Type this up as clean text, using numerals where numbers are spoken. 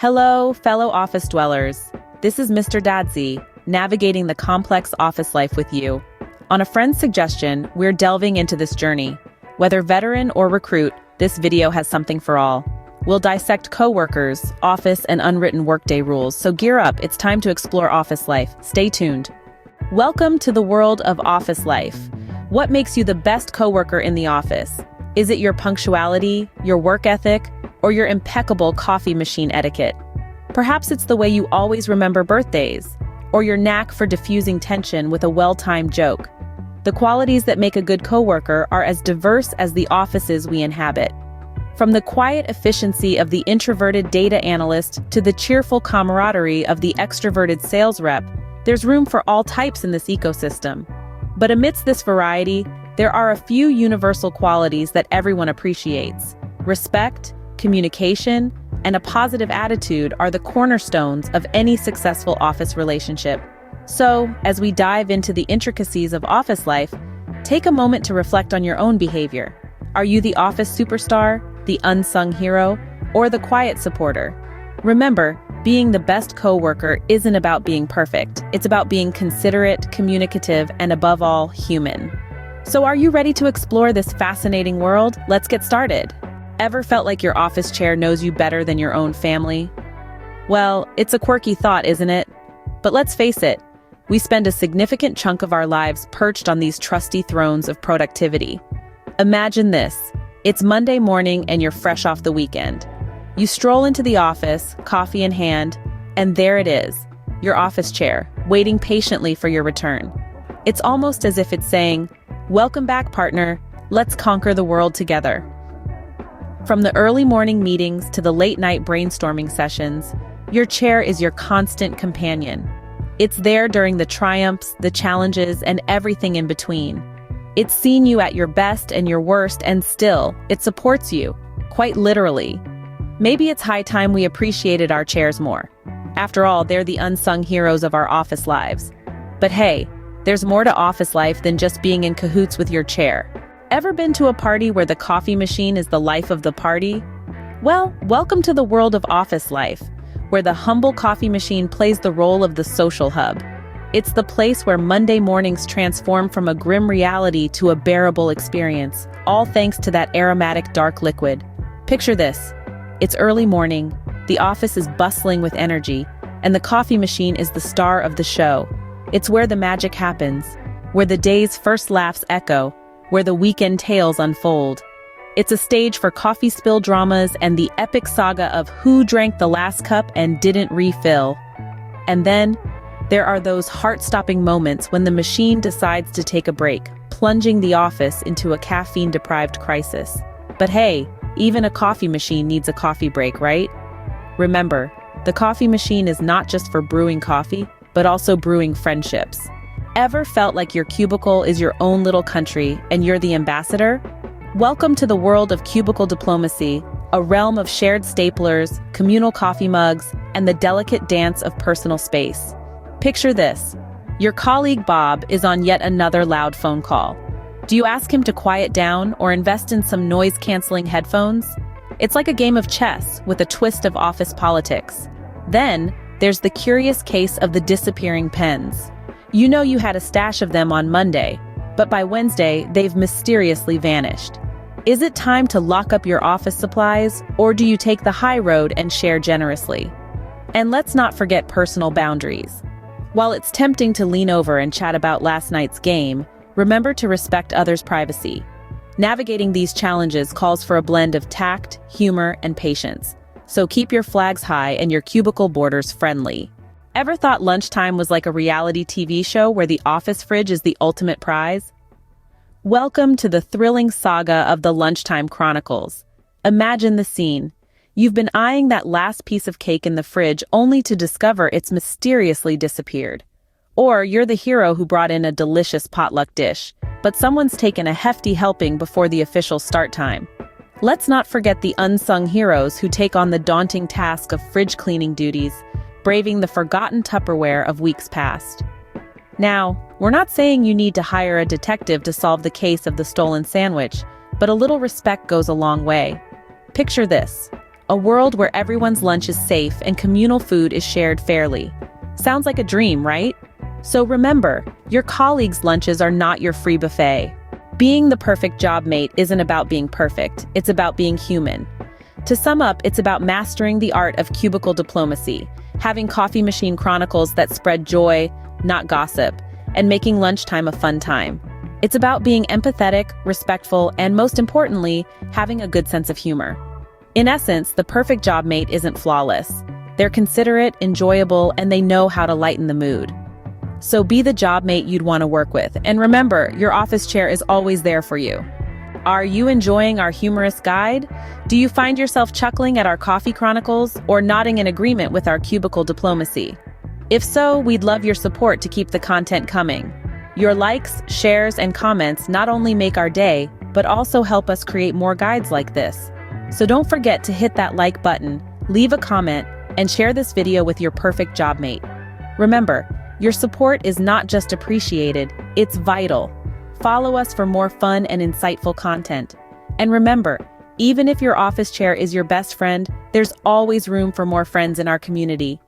Hello, fellow office dwellers. This is Mr. Dadsy, navigating the complex office life with you. On a friend's suggestion, we're delving into this journey. Whether veteran or recruit, this video has something for all. We'll dissect coworkers, office, and unwritten workday rules, so gear up, it's time to explore office life. Stay tuned. Welcome to the world of office life. What makes you the best coworker in the office? Is it your punctuality, your work ethic, or your impeccable coffee machine etiquette? Perhaps it's the way you always remember birthdays, or your knack for diffusing tension with a well-timed joke. The qualities that make a good coworker are as diverse as the offices we inhabit. From the quiet efficiency of the introverted data analyst to the cheerful camaraderie of the extroverted sales rep, there's room for all types in this ecosystem. But amidst this variety, there are a few universal qualities that everyone appreciates. Respect, communication, and a positive attitude are the cornerstones of any successful office relationship. So, as we dive into the intricacies of office life, take a moment to reflect on your own behavior. Are you the office superstar, the unsung hero, or the quiet supporter? Remember, being the best coworker isn't about being perfect. It's about being considerate, communicative, and above all, human. So are you ready to explore this fascinating world? Let's get started. Ever felt like your office chair knows you better than your own family? Well, it's a quirky thought, isn't it? But let's face it, we spend a significant chunk of our lives perched on these trusty thrones of productivity. Imagine this. It's Monday morning and you're fresh off the weekend. You stroll into the office, coffee in hand, and there it is, your office chair, waiting patiently for your return. It's almost as if it's saying, "Welcome back, partner. Let's conquer the world together." From the early morning meetings to the late-night brainstorming sessions, your chair is your constant companion. It's there during the triumphs, the challenges, and everything in between. It's seen you at your best and your worst, and still, it supports you, quite literally. Maybe it's high time we appreciated our chairs more. After all, they're the unsung heroes of our office lives. But hey, there's more to office life than just being in cahoots with your chair. Ever been to a party where the coffee machine is the life of the party? Well, welcome to the world of office life, where the humble coffee machine plays the role of the social hub. It's the place where Monday mornings transform from a grim reality to a bearable experience, all thanks to that aromatic dark liquid. Picture this. It's early morning, the office is bustling with energy, and the coffee machine is the star of the show. It's where the magic happens, where the day's first laughs echo, where the weekend tales unfold. It's a stage for coffee spill dramas and the epic saga of who drank the last cup and didn't refill. And then, there are those heart-stopping moments when the machine decides to take a break, plunging the office into a caffeine-deprived crisis. But hey, even a coffee machine needs a coffee break, right? Remember, the coffee machine is not just for brewing coffee, but also brewing friendships. Ever felt like your cubicle is your own little country and you're the ambassador? Welcome to the world of cubicle diplomacy, a realm of shared staplers, communal coffee mugs, and the delicate dance of personal space. Picture this. Your colleague Bob is on yet another loud phone call. Do you ask him to quiet down or invest in some noise-canceling headphones? It's like a game of chess with a twist of office politics. Then, there's the curious case of the disappearing pens. You know you had a stash of them on Monday, but by Wednesday, they've mysteriously vanished. Is it time to lock up your office supplies, or do you take the high road and share generously? And let's not forget personal boundaries. While it's tempting to lean over and chat about last night's game, remember to respect others' privacy. Navigating these challenges calls for a blend of tact, humor, and patience. So keep your flags high and your cubicle borders friendly. Ever thought lunchtime was like a reality TV show where the office fridge is the ultimate prize? Welcome to the thrilling saga of the Lunchtime Chronicles. Imagine the scene. You've been eyeing that last piece of cake in the fridge only to discover it's mysteriously disappeared. Or you're the hero who brought in a delicious potluck dish, but someone's taken a hefty helping before the official start time. Let's not forget the unsung heroes who take on the daunting task of fridge cleaning duties, braving the forgotten Tupperware of weeks past. Now, we're not saying you need to hire a detective to solve the case of the stolen sandwich, but a little respect goes a long way. Picture this. A world where everyone's lunch is safe and communal food is shared fairly. Sounds like a dream, right? So remember, your colleagues' lunches are not your free buffet. Being the perfect job mate isn't about being perfect, it's about being human. To sum up, it's about mastering the art of cubicle diplomacy, having coffee machine chronicles that spread joy, not gossip, and making lunchtime a fun time. It's about being empathetic, respectful, and most importantly, having a good sense of humor. In essence, the perfect job mate isn't flawless. They're considerate, enjoyable, and they know how to lighten the mood. So be the job mate you'd want to work with, and remember, your office chair is always there for you. Are you enjoying our humorous guide? Do you find yourself chuckling at our coffee chronicles or nodding in agreement with our cubicle diplomacy? If so, we'd love your support to keep the content coming. Your likes, shares, and comments not only make our day, but also help us create more guides like this. So don't forget to hit that like button, leave a comment, and share this video with your perfect job mate. Remember, your support is not just appreciated, it's vital. Follow us for more fun and insightful content. And remember, even if your office chair is your best friend, there's always room for more friends in our community.